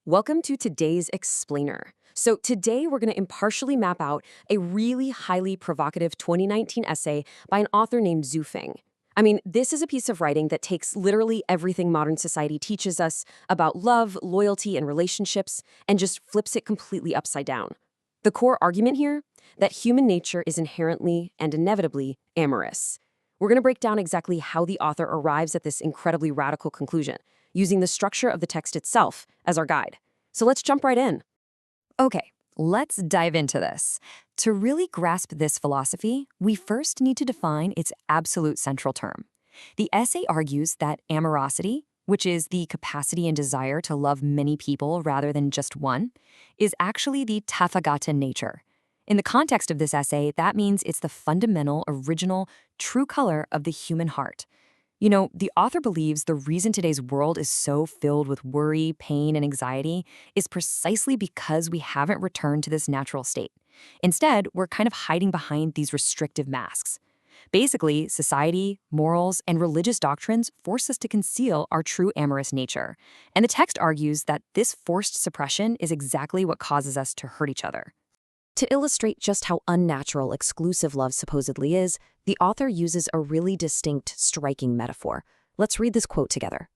Welcome to today's explainer. So today we're going to impartially map out a really highly provocative 2019 essay by an author named Zhu Feng. I mean, this is a piece of writing that takes literally everything modern society teaches us about love, loyalty, and relationships and just flips it completely upside down. The core argument here? That human nature is inherently and inevitably amorous. We're going to break down exactly how the author arrives at this incredibly radical conclusion, using the structure of the text itself as our guide. So let's jump right in. Okay, let's dive into this. To really grasp this philosophy, we first need to define its absolute central term. The essay argues that amorosity, which is the capacity and desire to love many people rather than just one, is actually the tathagata nature. In the context of this essay, that means it's the fundamental, original, true color of the human heart. You know, the author believes the reason today's world is so filled with worry, pain, and anxiety is precisely because we haven't returned to this natural state. Instead, we're kind of hiding behind these restrictive masks. Basically, society, morals, and religious doctrines force us to conceal our true amorous nature. And the text argues that this forced suppression is exactly what causes us to hurt each other. To illustrate just how unnatural exclusive love supposedly is, the author uses a really distinct, striking metaphor. Let's read this quote together.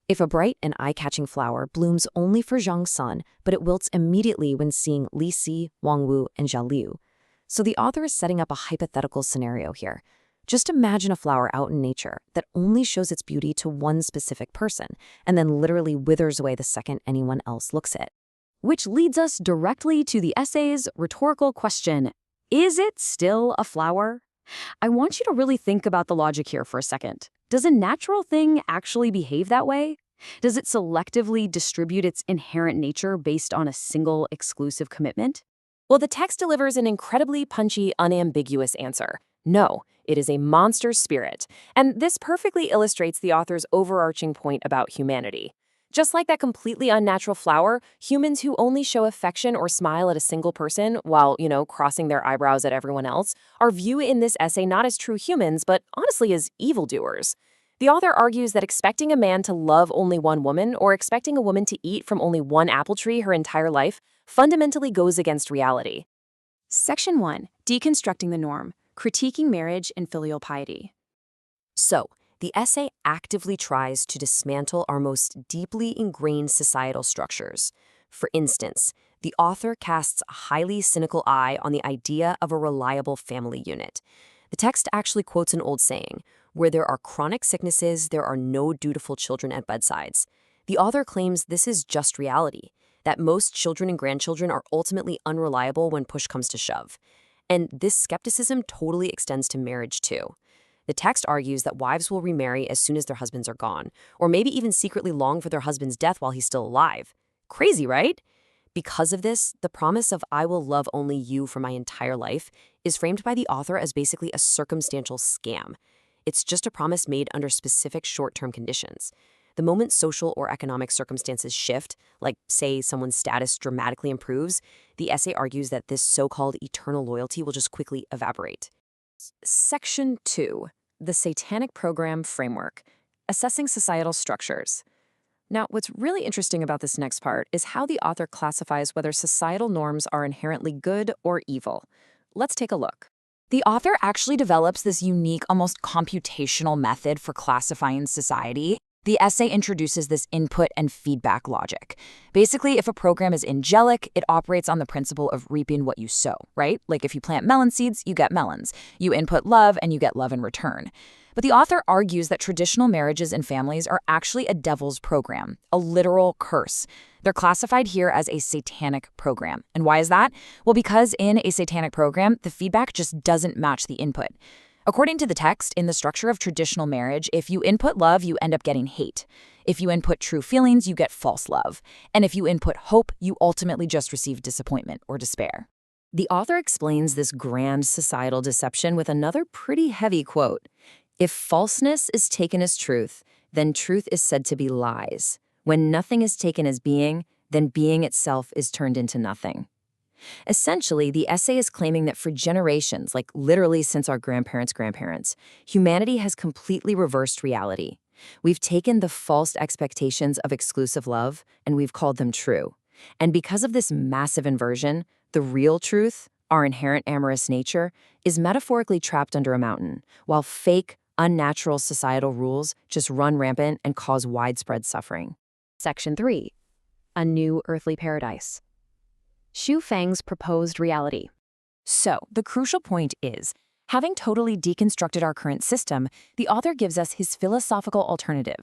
If a bright and eye-catching flower blooms only for Zhang's sun, but it wilts immediately when seeing Li Si, Wang Wu, and Zhao Liu. So the author is setting up a hypothetical scenario here. Just imagine a flower out in nature that only shows its beauty to one specific person, and then literally withers away the second anyone else looks at it. Which leads us directly to the essay's rhetorical question, is it still a flower? I want you to really think about the logic here for a second. Does a natural thing actually behave that way? Does it selectively distribute its inherent nature based on a single exclusive commitment? Well, the text delivers an incredibly punchy, unambiguous answer. No, it is a monster spirit. And this perfectly illustrates the author's overarching point about humanity. Just like that completely unnatural flower, humans who only show affection or smile at a single person while, crossing their eyebrows at everyone else, are viewed in this essay not as true humans, but honestly as evildoers. The author argues that expecting a man to love only one woman or expecting a woman to eat from only one apple tree her entire life fundamentally goes against reality. Section 1. Deconstructing the norm, critiquing marriage and filial piety. So, the essay actively tries to dismantle our most deeply ingrained societal structures. For instance, the author casts a highly cynical eye on the idea of a reliable family unit. The text actually quotes an old saying, where there are chronic sicknesses, there are no dutiful children at bedsides. The author claims this is just reality, that most children and grandchildren are ultimately unreliable when push comes to shove. And this skepticism totally extends to marriage too. The text argues that wives will remarry as soon as their husbands are gone, or maybe even secretly long for their husband's death while he's still alive. Crazy, right? Because of this, the promise of "I will love only you for my entire life" is framed by the author as basically a circumstantial scam. It's just a promise made under specific short-term conditions. The moment social or economic circumstances shift, like, say, someone's status dramatically improves, the essay argues that this so-called eternal loyalty will just quickly evaporate. Section 2. The Satanic Program Framework, Assessing Societal Structures. Now, what's really interesting about this next part is how the author classifies whether societal norms are inherently good or evil. Let's take a look. The author actually develops this unique, almost computational method for classifying society. The essay introduces this input and feedback logic. Basically, if a program is angelic, it operates on the principle of reaping what you sow, right? Like if you plant melon seeds, you get melons. You input love, and you get love in return. But the author argues that traditional marriages and families are actually a devil's program, a literal curse. They're classified here as a satanic program. And why is that? Well, because in a satanic program, the feedback just doesn't match the input. According to the text, in the structure of traditional marriage, if you input love, you end up getting hate. If you input true feelings, you get false love. And if you input hope, you ultimately just receive disappointment or despair. The author explains this grand societal deception with another pretty heavy quote. If falseness is taken as truth, then truth is said to be lies. When nothing is taken as being, then being itself is turned into nothing. Essentially, the essay is claiming that for generations, like literally since our grandparents' grandparents, humanity has completely reversed reality. We've taken the false expectations of exclusive love and we've called them true. And because of this massive inversion, the real truth, our inherent amorous nature, is metaphorically trapped under a mountain, while fake, unnatural societal rules just run rampant and cause widespread suffering. Section 3. A New Earthly Paradise. Xu Feng's proposed reality. So, the crucial point is, having totally deconstructed our current system, the author gives us his philosophical alternative.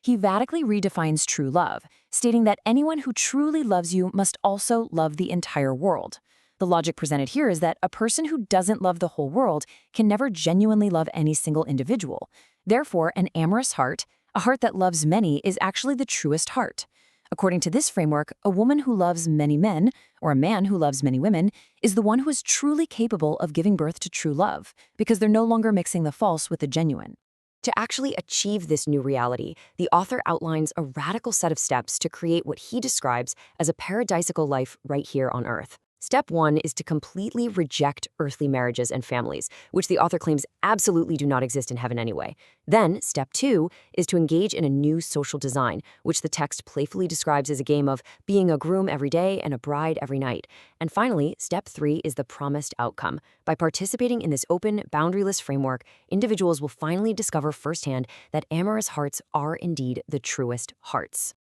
He radically redefines true love, stating that anyone who truly loves you must also love the entire world. The logic presented here is that a person who doesn't love the whole world can never genuinely love any single individual. Therefore, an amorous heart, a heart that loves many, is actually the truest heart. According to this framework, a woman who loves many men, or a man who loves many women, is the one who is truly capable of giving birth to true love, because they're no longer mixing the false with the genuine. To actually achieve this new reality, the author outlines a radical set of steps to create what he describes as a paradisical life right here on Earth. Step 1 is to completely reject earthly marriages and families, which the author claims absolutely do not exist in heaven anyway. Then, step 2 is to engage in a new social design, which the text playfully describes as a game of being a groom every day and a bride every night. And finally, step 3 is the promised outcome. By participating in this open, boundaryless framework, individuals will finally discover firsthand that amorous hearts are indeed the truest hearts.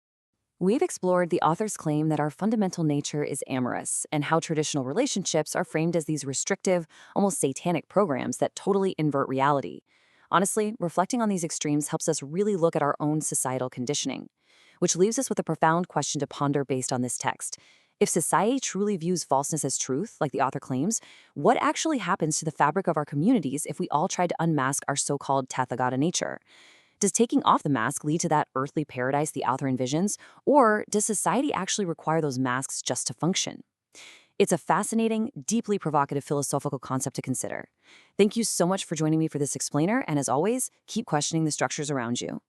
We've explored the author's claim that our fundamental nature is amorous and how traditional relationships are framed as these restrictive, almost satanic programs that totally invert reality. Honestly, reflecting on these extremes helps us really look at our own societal conditioning, which leaves us with a profound question to ponder based on this text. If society truly views falseness as truth, like the author claims, what actually happens to the fabric of our communities if we all try to unmask our so-called Tathagata nature? Does taking off the mask lead to that earthly paradise the author envisions, or does society actually require those masks just to function? It's a fascinating, deeply provocative philosophical concept to consider. Thank you so much for joining me for this explainer, and as always, keep questioning the structures around you.